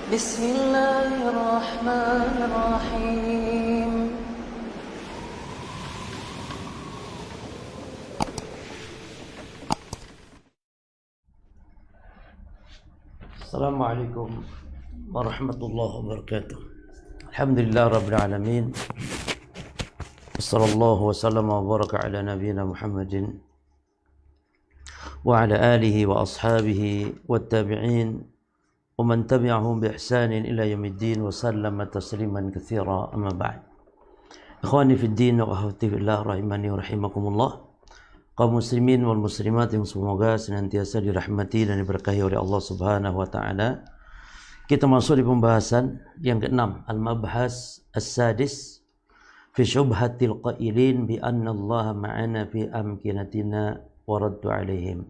بسم الله الرحمن الرحيم Assalamualaikum warahmatullahi wabarakatuh. Alhamdulillah rabbil alamin. Wassallallahu wasallam wa baraka ala nabiyyina Muhammadin wa ala alihi wa ashabihi wattabi'in wa man tabi'ahum bi ihsanin ila yaumiddin wa sallama tasliman katsira, amma ba'd. Ikhwani fid din wa akhwati fillah rahimani wa rahimakumullah. Kaum muslimin wal muslimat yang semoga senantiasa dirahmati dan diberkahi oleh Allah Subhanahu wa taala. Kita masuk di pembahasan yang keenam, al-mabhas as-sadis fi syubhatil qailin bi anna Allah ma'ana fi amkinatina wa raddu alaihim.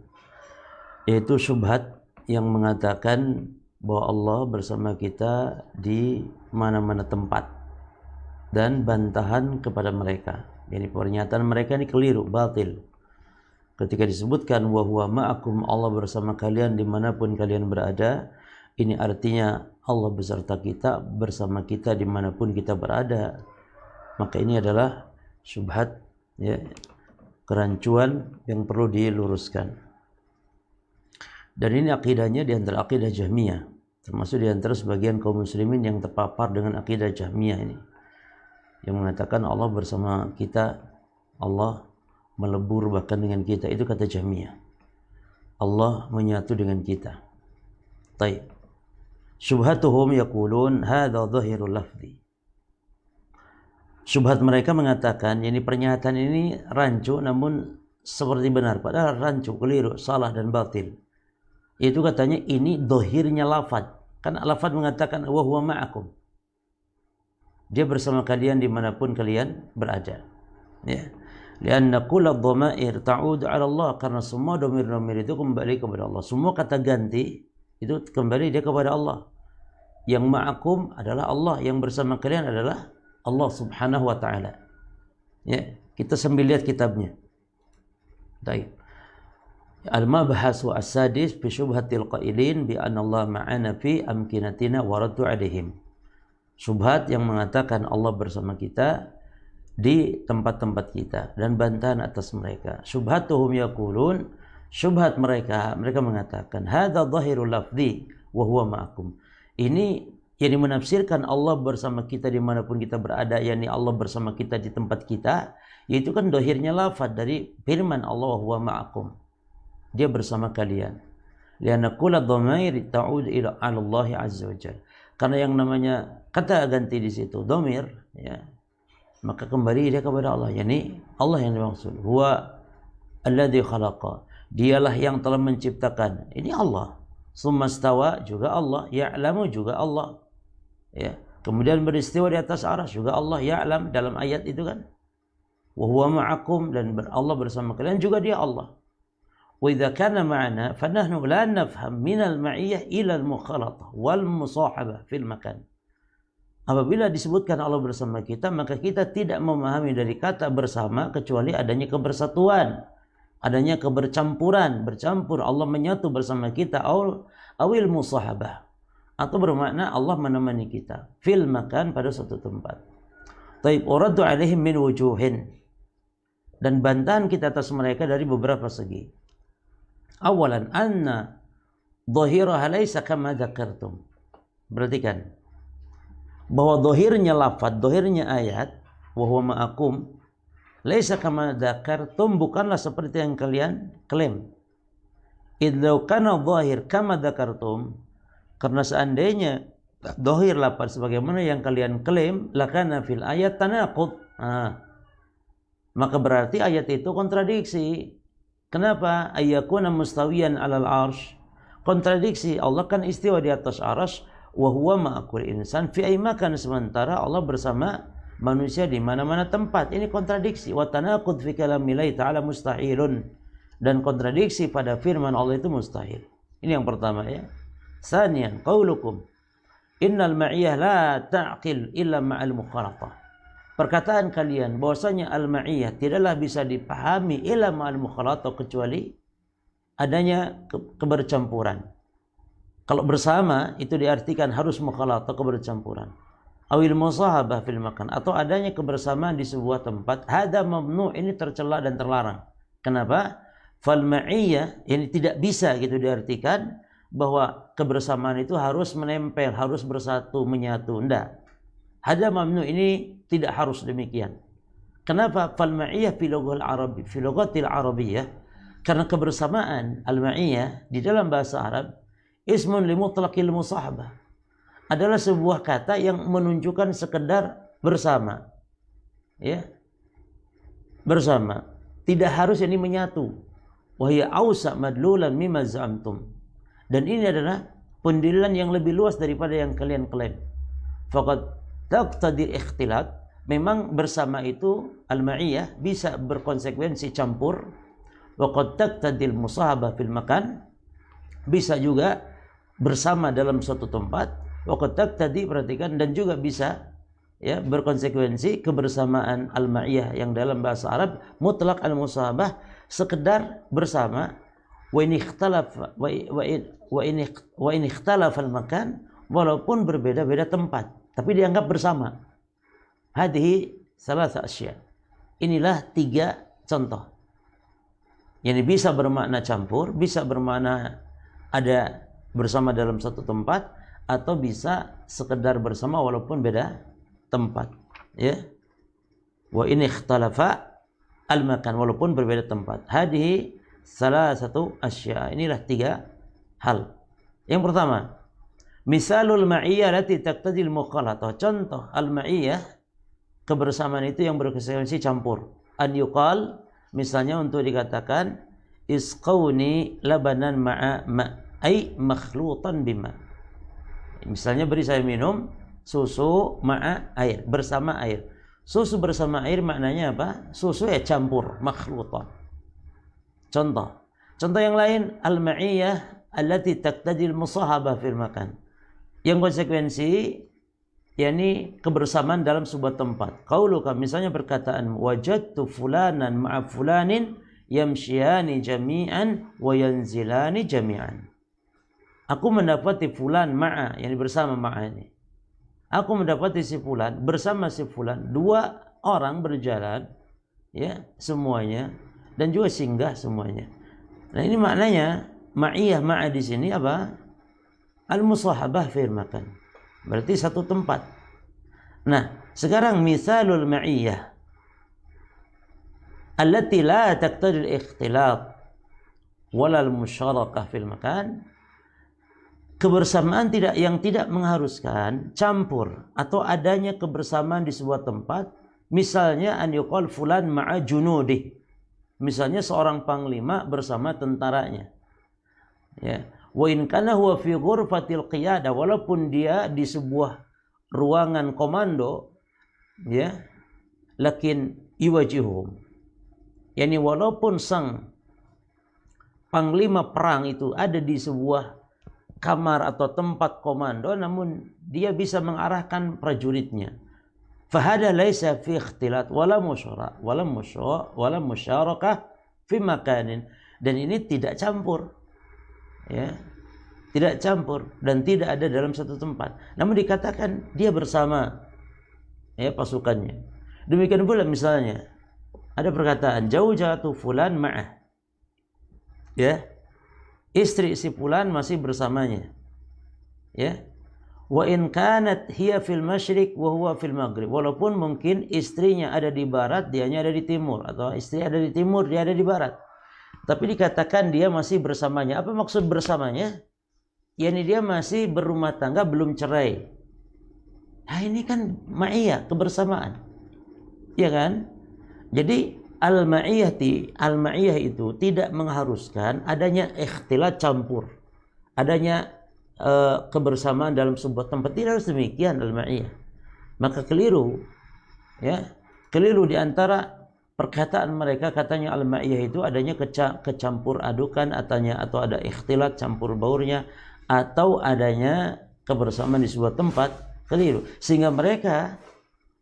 Yaitu syubhat yang mengatakan bahwa Allah bersama kita di mana-mana tempat, dan bantahan kepada mereka. Jadi pernyataan mereka ini keliru, batil. Ketika disebutkan wa huwa ma'akum, Allah bersama kalian dimanapun kalian berada, ini artinya Allah beserta kita, bersama kita dimanapun kita berada. Maka ini adalah syubhat, ya, kerancuan yang perlu diluruskan. Dan ini akidahnya di antara akidah Jahmiyah, termasuk di antara sebagian kaum muslimin yang terpapar dengan akidah Jahmiyah ini, yang mengatakan Allah bersama kita, Allah melebur bahkan dengan kita. Itu kata Jahmiyah, Allah menyatu dengan kita. Taib. Syubhatuhum yaqulun hadza dhahirul lafzi. Syubhat mereka mengatakan, yani pernyataan ini rancu namun seperti benar, padahal rancu, keliru, salah dan batil. Itu katanya ini dohirnya lafad. Kan lafad mengatakan wa huwa ma'akum, dia bersama kalian dimanapun kalian berada, ya. Lianna kulla dhamair ta'ud 'ala Allah, karena semua domir-domir itu kembali kepada Allah. Semua kata ganti itu kembali dia kepada Allah. Yang ma'akum adalah Allah, yang bersama kalian adalah Allah Subhanahu wa taala. Ya, kita sambil lihat kitabnya. Baik. Al-mabhasu as-sadis fi syubhatil qailin bi anna Allah ma'ana fi amkinatina wa raddu 'alaihim. Syubhat yang mengatakan Allah bersama kita di tempat-tempat kita dan bantahan atas mereka. Syubhatuhum yaqulun, syubhat mereka mengatakan hadza dhahirul lafzi wa huwa ma'akum. Ini yang menafsirkan Allah bersama kita dimanapun kita berada, yakni Allah bersama kita di tempat kita, yaitu kan dohirnya lafaz dari firman Allah wa huwa ma'akum, dia bersama kalian. Lianna kulla dhamair ta'ud ila Allah azza wa jalla. Karena yang namanya kata ganti di situ dhamir, ya, maka kembali dia kepada Allah, yakni Allah yang dimaksud. Huwa alladzi khalaqa, dialah yang telah menciptakan, ini Allah. Tsumma stawa, juga Allah. Ya'lamu, juga Allah, ya. Kemudian beristiwa di atas arsy, juga Allah. Ya'lam dalam ayat itu kan, wa huwa ma'akum, dan Allah bersama kalian, juga dia Allah. Wa idza kana ma'ana fa nahnu la nafham min al-ma'iyyah ila al-mukhalatah wal musahabah fil makan. Apabila disebutkan Allah bersama kita, maka kita tidak memahami dari kata bersama kecuali adanya kebersatuan, adanya kebercampuran, bercampur, Allah menyatu bersama kita, awil musahabah, atau bermakna Allah menemani kita fil makan, pada suatu tempat. Taib, uraddu alaihim min wujuhin, dan bantahan kita atas mereka dari beberapa segi. Awalan anna dhahiraha laisa kama dzakartum. Perhatikan bahwa dohirnya lafad, dohirnya ayat wa huwa ma'akum laisa kama dzakartum, bukanlah seperti yang kalian klaim. Idza kana dhahir kama dzakartum, karena seandainya dohir lafad sebagaimana yang kalian klaim, lakana fil ayat tanaqud. Maka berarti ayat itu kontradiksi. Kenapa? Ayyakuna mustawiyan 'alal arsy, kontradiksi. Allah kan istiwa di atas arsy, wa huwa ma'akul insan fi ay makan, sementara Allah bersama manusia di mana-mana tempat. Ini kontradiksi. Wa tanaqud fi kalamillahi ta'ala mustahilun, dan kontradiksi pada firman Allah itu mustahil. Ini yang pertama, ya. Tsaniyan qaulukum innal ma'iyyah la ta'qil illa ma'al mukhalatah. Perkataan kalian bahwasanya al-ma'iyyah tidaklah bisa dipahami illa ma'al mukhalatah, kecuali adanya kebercampuran. Kalau bersama itu diartikan harus mukhalatah, kebercampuran. Awil musahabah fil makan, atau adanya kebersamaan di sebuah tempat. Hada mamnu, ini tercela dan terlarang. Kenapa? Fal ma'iyyah, ini tidak bisa gitu diartikan bahwa kebersamaan itu harus menempel, harus bersatu, menyatu. Enggak. Hada mamnu, ini tidak harus demikian. Kenapa? Fal ma'iyyah fi lughal arabi, fi lughatil arabiyyah, karena kebersamaan al-ma'iyyah di dalam bahasa Arab ismun li mutlaqil musahabah, adalah sebuah kata yang menunjukkan sekedar bersama. Ya. Bersama. Tidak harus ini menyatu. Wa hiya awsa madlulan mimma za'amtum. Dan ini adalah pendalilan yang lebih luas daripada yang kalian klaim. Faqad taqtadi ikhtilat, memang bersama itu al-ma'iyyah bisa berkonsekuensi campur. Wa qad taqtadi al-musahabah fil makan, bisa juga bersama dalam suatu tempat. Wa qad taqtadi, perhatikan, dan juga bisa ya berkonsekuensi kebersamaan al-ma'iyyah yang dalam bahasa Arab mutlaq al-musahabah, sekedar bersama. Wa in ikhtalafa al-makan, walaupun berbeda-beda tempat tapi dianggap bersama. Hadhihi salasah asya, inilah 3 contoh. Yang bisa bermakna campur, bisa bermakna ada bersama dalam satu tempat, atau bisa sekedar bersama walaupun beda tempat, ya. Wa in ikhtalafa al-makan, walaupun berbeda tempat. Hadhihi salasatu asya, inilah 3 hal. Yang pertama, misalul ma'iyyah lati taqtadil mukhalatah, contoh al-ma'iyyah, kebersamaan itu yang berkonsekuensi campur. An yuqal, misalnya untuk dikatakan isqauni labanan ma'a ma', ay makhlutan bima. Misalnya beri saya minum susu ma'a air, bersama air. Susu bersama air maknanya apa? Susu ya campur, makhlutan. Contoh yang lain, al-ma'iyyah allati taqtadil musahabah fil makan, yang konsekuensi yakni kebersamaan dalam sebuah tempat. Qauluka, misalnya perkataan wajadtu fulanan ma'a fulanin yamshiyani jami'an wa yanzilani jami'an. Aku mendapati fulan ma'a, yang bersama ma'a ini. Aku mendapati si fulan bersama si fulan, 2 orang berjalan ya semuanya, dan juga singgah semuanya. Nah, ini maknanya ma'iyyah ma'a di sini apa? Al-musahabah fil makan. Berarti satu tempat. Nah, sekarang misalul ma'iyyah allati la taqtadi al-ikhtilat wala al-musyarakah fil makan. Kebersamaan yang tidak mengharuskan campur atau adanya kebersamaan di sebuah tempat. Misalnya an yuqal fulan ma'a junudih. Misalnya seorang panglima bersama tentaranya. Ya. Wa in kana huwa fi ghurfatil qiyadah, walaupun dia di sebuah ruangan komando, ya, lakin yuwajihuhum. Yani walaupun sang panglima perang itu ada di sebuah kamar atau tempat komando, namun dia bisa mengarahkan prajuritnya. Fahada laisa fi ikhtilat wala musyarakah fi makanin, dan ini tidak campur. Ya, tidak campur dan tidak ada dalam satu tempat, namun dikatakan dia bersama ya pasukannya. Demikian pula misalnya ada perkataan zaujatu fulan ma'ah, ya, istri si fulan masih bersamanya, ya. Wa in kanat hiya fil masyriq wa huwa fil maghrib, walaupun mungkin istrinya ada di barat, dianya ada di timur, atau istri ada di timur, dia ada di barat, tapi dikatakan dia masih bersamanya. Apa maksud bersamanya? Yani dia masih berumah tangga, belum cerai. Nah, ini kan ma'iyyah, kebersamaan. Ya kan? Jadi al-ma'iyyah itu tidak mengharuskan adanya ikhtilat, campur. Adanya kebersamaan dalam sebuah tempat. Tidak harus demikian al-ma'iyyah. Maka keliru, ya. Keliru di antara perkataan mereka, katanya al-ma'iyyah itu adanya kecampur adukan, atau ada ikhtilat, campur baurnya, atau adanya kebersamaan di sebuah tempat. Keliru. Sehingga mereka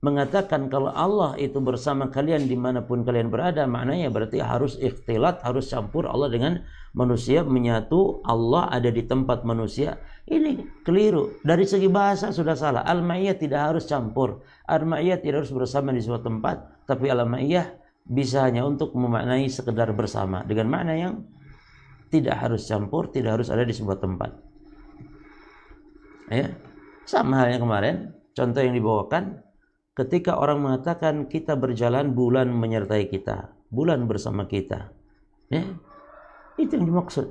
mengatakan kalau Allah itu bersama kalian dimanapun kalian berada, maknanya berarti harus ikhtilat, harus campur Allah dengan manusia, menyatu. Allah ada di tempat manusia. Ini keliru. Dari segi bahasa sudah salah. Al-ma'iyah tidak harus campur. Al-ma'iyah tidak harus bersama di suatu tempat, tapi al-ma'iyah bisa hanya untuk memaknai sekedar bersama dengan makna yang tidak harus campur, tidak harus ada di sebuah tempat. Ya, sama halnya kemarin contoh yang dibawakan. Ketika orang mengatakan kita berjalan, bulan menyertai kita, bulan bersama kita, ya, itu yang dimaksud.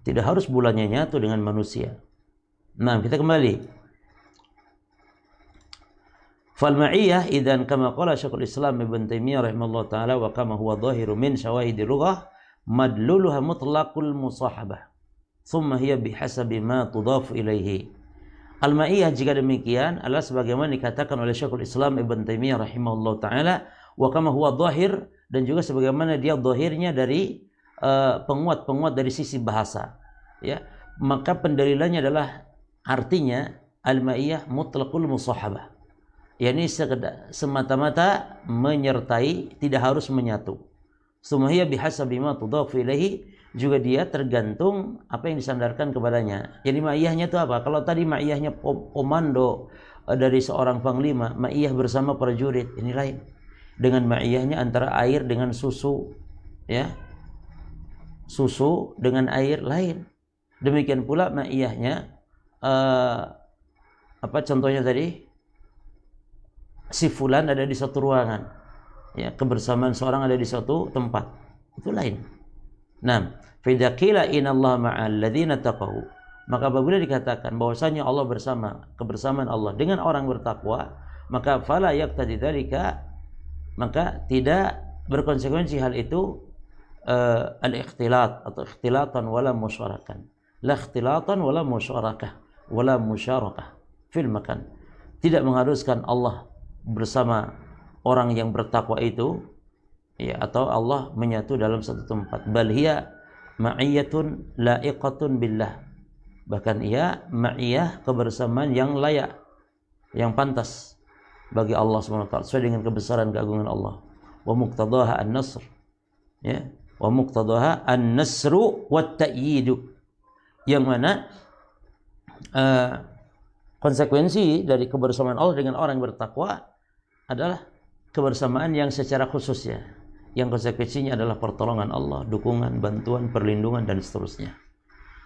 Tidak harus bulannya nyatu dengan manusia. Nah, kita kembali. Fal ma'iyah idzan kama qala Syekhul Islam Ibnu Taimiyah rahimahullah taala wa kama huwa dhahiru min syawahidi lughah madluluha mutlaqul musahabah. Thumma hiya bihasabi ma tudaf ilaihi. Al-ma'iyah jika demikian adalah sebagaimana dikatakan oleh Syekhul Islam Ibn Taimiyah rahimahullah ta'ala, wa kama huwa dhahir, dan juga sebagaimana dia dhahirnya dari penguat-penguat dari sisi bahasa, ya, maka pendalilannya adalah artinya al-ma'iyah mutlaqul musahabah, yakni semata-mata menyertai, tidak harus menyatu. Sumahiyya bihasabi ma tudhafu ilaihi, juga dia tergantung apa yang disandarkan kepadanya. Jadi ma'iyahnya itu apa? Kalau tadi ma'iyahnya komando dari seorang panglima, ma'iyah bersama prajurit, ini lain. Dengan ma'iyahnya antara air dengan susu, ya, susu dengan air lain. Demikian pula ma'iyahnya apa contohnya tadi? Si fulan ada di satu ruangan, ya, kebersamaan seorang ada di satu tempat, itu lain. Nah, fidza qila innallaha ma'al ladzina taqaw, maka apabila dikatakan bahwasanya Allah bersama, kebersamaan Allah dengan orang bertakwa, maka fala yaqtadi dzalika, maka tidak berkonsekuensi hal itu al-ikhtilat atau ikhtilatan wala musyarakan. La ikhtilatan wala musyarakah wala musyarakah fil makan. Tidak mengharuskan Allah bersama orang yang bertakwa itu, ya, atau Allah menyatu dalam satu tempat. Bal hiya ma'iyatun la'iqatun billah. Bahkan ia ma'iyah, kebersamaan yang layak, yang pantas bagi Allah SWT, sesuai dengan kebesaran keagungan Allah. Wa muqtadaha an-nasr, ya, wa muqtadaha an-nasru wat ta'yidu, yang mana konsekuensi dari kebersamaan Allah dengan orang yang bertakwa adalah kebersamaan yang secara khusus, ya, yang konsekuensinya adalah pertolongan Allah, dukungan, bantuan, perlindungan, dan seterusnya.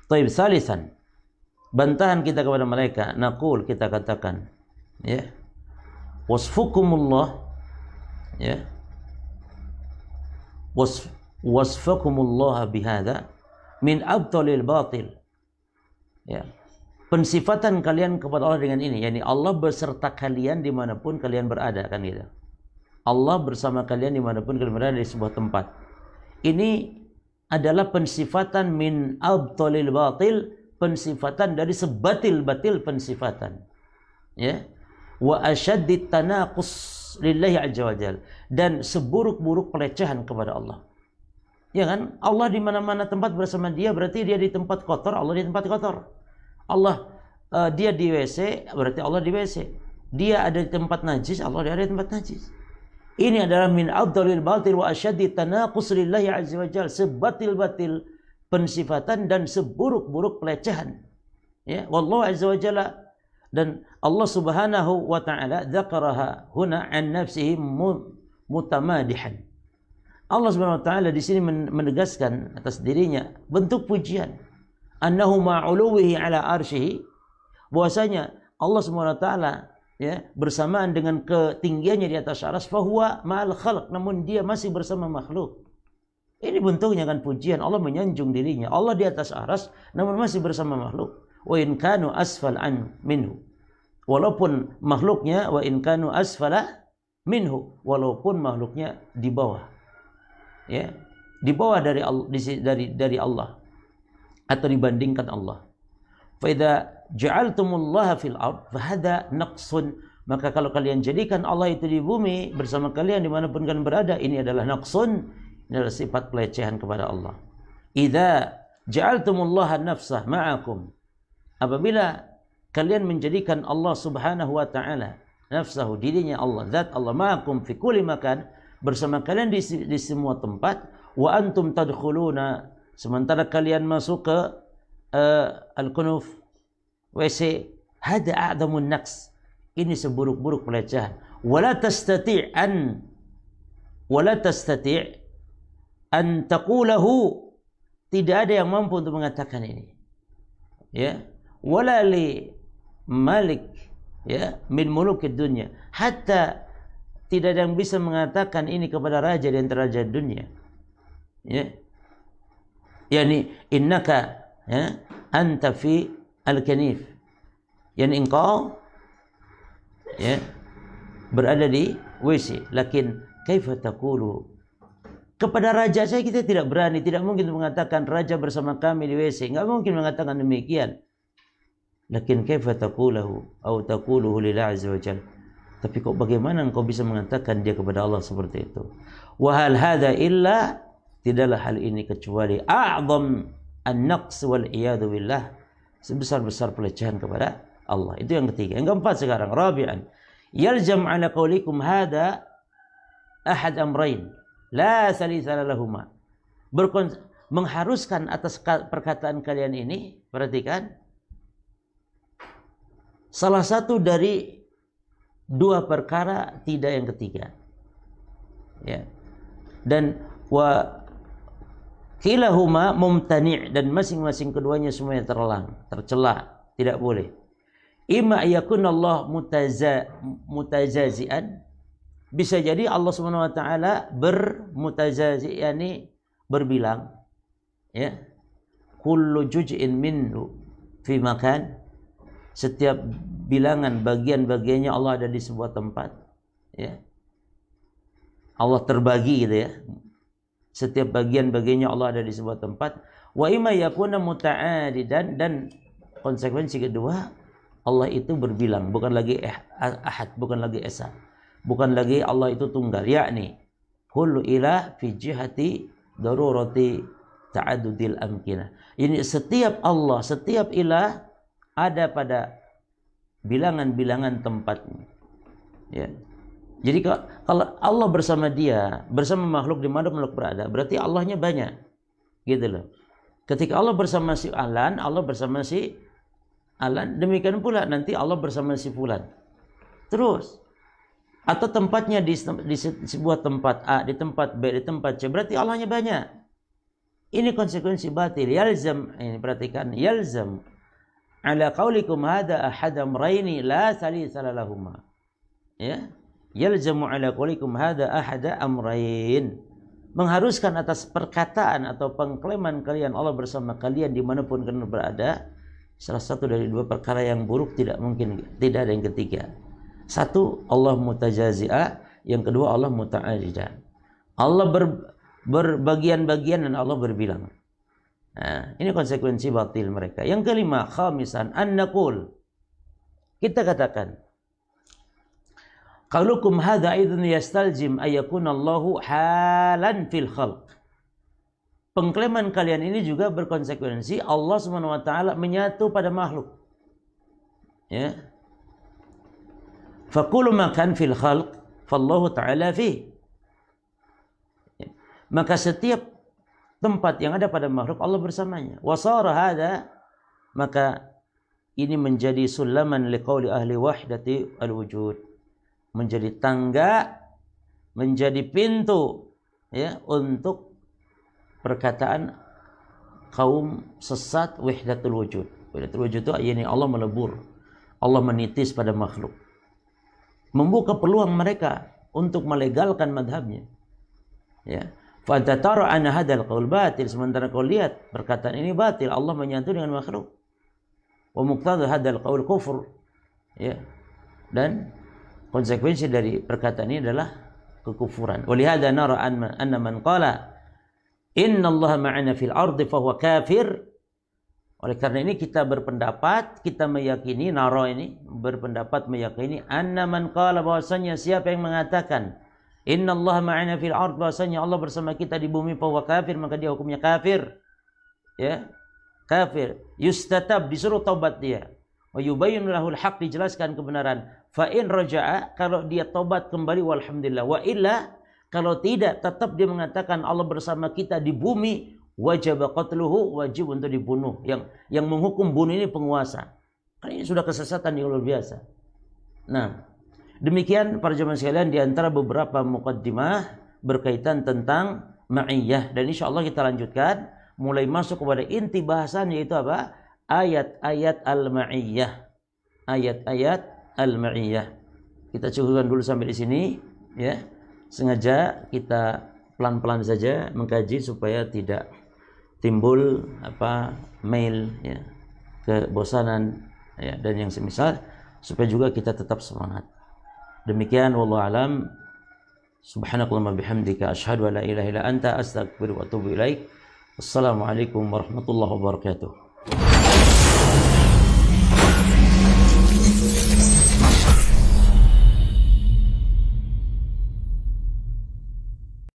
Taib salisan, bantahan kita kepada mereka, naqul, kita katakan, ya, wasfukumullah, ya, wasfakumullah bihada min abtalil batil, ya, pensifatan kalian kepada Allah dengan ini, yakni Allah beserta kalian dimanapun kalian berada, kan gitu. Allah bersama kalian dimanapun kalian berada di sebuah tempat. Ini adalah pensifatan min abtalil batil, pensifatan dari sebatil-batil pensifatan, ya, wa asyaddit tanaqus lillahi azza wajal, dan seburuk-buruk pelecehan kepada Allah. Ya kan? Allah di mana-mana tempat bersama dia, berarti dia di tempat kotor, Allah di tempat kotor. Allah dia di WC, berarti Allah di WC. Dia ada di tempat najis, Allah ada di tempat najis. Ini adalah min abdalil batil wa asyaddi tanaqus lillahi azza wajal, sebatil-batil pensifatan dan seburuk-buruk pelecehan, ya, wallahu azza wajalla. Dan Allah subhanahu wa ta'ala dzakaraha huna an nafsihi mutamadihan. Allah subhanahu wa ta'ala di sini menegaskan atas dirinya bentuk pujian, annahu ma'uluwihi ala arsyihi, bahwasanya Allah subhanahu wa ta'ala, ya, bersamaan dengan ketinggiannya di atas arsy, fahuwa ma'al khalq, namun dia masih bersama makhluk. Ini bentuknya kan pujian, Allah menyanjung dirinya. Allah di atas arsy namun masih bersama makhluk. Wa in kanu asfal an minhu, walaupun makhluknya, wa in kanu asfala minhu, walaupun makhluknya di bawah, ya, di bawah dari Allah atau dibandingkan Allah. Fa idza ja'altumullaha fil ard fa hadha naqsun, maka kalau kalian jadikan Allah itu di bumi bersama kalian dimanapun kalian berada, ini adalah naqsun, ini adalah sifat pelecehan kepada Allah. Idza ja'altumullaha nafsah ma'akum, apabila kalian menjadikan Allah subhanahu wa ta'ala nafsahu, dirinya Allah, zat Allah, ma'akum fi kulli makan, bersama kalian di semua tempat, wa antum tadkhuluna, sementara kalian masuk ke al-kunuf, WC, hada a'damun naqs, ini seburuk-buruk pelecehan. Wala tastati' an taqulahu, tidak ada yang mampu untuk mengatakan ini. Ya, wala li malik, ya, min mulukid dunya, hatta tidak ada yang bisa mengatakan ini kepada raja di antara raja dunia. Ya, yani innaka, ya, anta fi al-kanif, yani engkau, ya, berada di WC. Lakin kaifa taqulu, kepada raja saya kita tidak berani, tidak mungkin mengatakan raja bersama kami di WC, enggak mungkin mengatakan demikian. Lakin kaifa taqulahu atau taquluhu lillahi azza wa jalla, tapi kok bagaimana engkau bisa mengatakan dia kepada Allah seperti itu? Wa hal hadza illa, tidaklah hal ini kecuali a'zam an-naqs wal iyadu billah, sebesar-besar pelecehan kepada Allah. Itu yang ketiga. Yang keempat sekarang, rabi'an, yalzam ala qaulikum hadza ahad amrayn la salisa lahuma, mengharuskan atas perkataan kalian ini, perhatikan, salah satu dari dua perkara, tidak yang ketiga. Ya. Dan wa kilahuma mumtani', dan masing-masing keduanya semuanya tercela, tidak boleh. Imma yakun Allah mutajazian, bisa jadi Allah Subhanahu wa taala bermutajazi, yani berbilang, ya, kullu juz'in minhu fi makan, setiap bilangan bagian-bagiannya Allah ada di sebuah tempat, ya. Allah terbagi gitu, ya. Setiap bagian-bagiannya Allah ada di sebuah tempat. Wa imma yakuna muta'adidan, dan konsekuensi kedua, Allah itu berbilang, bukan lagi ahad, bukan lagi esa, bukan lagi Allah itu tunggal, yakni kullu ilah fi jihati darurati ta'addudil amkinah. Ini setiap Allah, setiap ilah ada pada bilangan-bilangan tempatnya. Ya. Jadi kalau Allah bersama dia, bersama makhluk di mana makhluk berada, berarti Allahnya banyak. Gitu loh. Ketika Allah bersama si Alan, Allah bersama si Alan, demikian pula nanti Allah bersama si Fulan. Terus, atau tempatnya di sebuah tempat A, di tempat B, di tempat C, berarti Allahnya banyak. Ini konsekuensi batil. Yalzam, ini perhatikan, yalzam ala qaulikum hadza ahad amrayni la salisa lahuma. Ya, yalzamu ala qaulikum hadza ahad amrayn, mengharuskan atas perkataan atau pengklaiman kalian Allah bersama kalian dimanapun kalian berada, salah satu dari dua perkara yang buruk, tidak mungkin, tidak ada yang ketiga. Satu, Allah mutajazi'ah, yang kedua Allah muta'ajidah. Allah berbagian-bagian dan Allah berbilang. Nah, ini konsekuensi batil mereka. Yang kelima, khamisan, an-naqul, kita katakan, qaulukum hadza idzun yastalzim ayakuna Allahu halan fil khalq. Pengklaiman kalian ini juga berkonsekuensi Allah Subhanahu wa taala menyatu pada makhluk. Ya. Faqulu ma kan fil khalq fallahu ta'ala fi. Ya. Maka setiap tempat yang ada pada makhluk Allah bersamanya. Wasara hadza, maka ini menjadi sulaman liqauli ahli wahdati alwujud, menjadi tangga, menjadi pintu, ya, untuk perkataan kaum sesat wahdatul wujud. Wahdatul wujud itu yakni Allah melebur, Allah menitis pada makhluk, membuka peluang mereka untuk melegalkan madhabnya. Ya. Fatatara anna hadzal qaul batil, sementara kau lihat perkataan ini batil, Allah menyatu dengan makhluk. Wa muqtada hadzal qaul kufur. Ya. Dan konsekuensi dari perkataan ini adalah kekufuran. Walihada nara anna man qala inna Allah ma'ana fil ardi fahuwa kafir. Oleh karena ini kita berpendapat, kita meyakini, nara ini berpendapat meyakini, anna man qala, bahwasanya siapa yang mengatakan inna Allah ma'ana fil ard, bahwasanya Allah bersama kita di bumi, fahuwa kafir, maka dia hukumnya kafir. Ya, kafir. Yustatab, disuruh taubat dia. wa yubayyinu lahul haq, dijelaskan kebenaran. Fa in raja'a, kalau dia tobat kembali walhamdulillah. Wa illa, kalau tidak tetap dia mengatakan Allah bersama kita di bumi, wajib qatluhu, wajib untuk dibunuh. Yang menghukum bunuh ini penguasa. Kan ini sudah kesesatan yang luar biasa. Nah, demikian para jemaah sekalian di antara beberapa muqaddimah berkaitan tentang ma'iyah, dan insyaallah kita lanjutkan mulai masuk kepada inti bahasan, yaitu apa? Ayat-ayat al-ma'iyah. Ayat-ayat al-ma'iyah. Kita cukupkan dulu sampai di sini ya. Sengaja kita pelan-pelan saja mengkaji supaya tidak timbul mail ya, kebosanan ya, dan yang semisal, supaya juga kita tetap semangat. Demikian wallahu alam. Subhanakallahumma bihamdika asyhadu an la ilaha illa anta astaghfiruka wa atubu ilaik. Wassalamualaikum warahmatullahi wabarakatuh.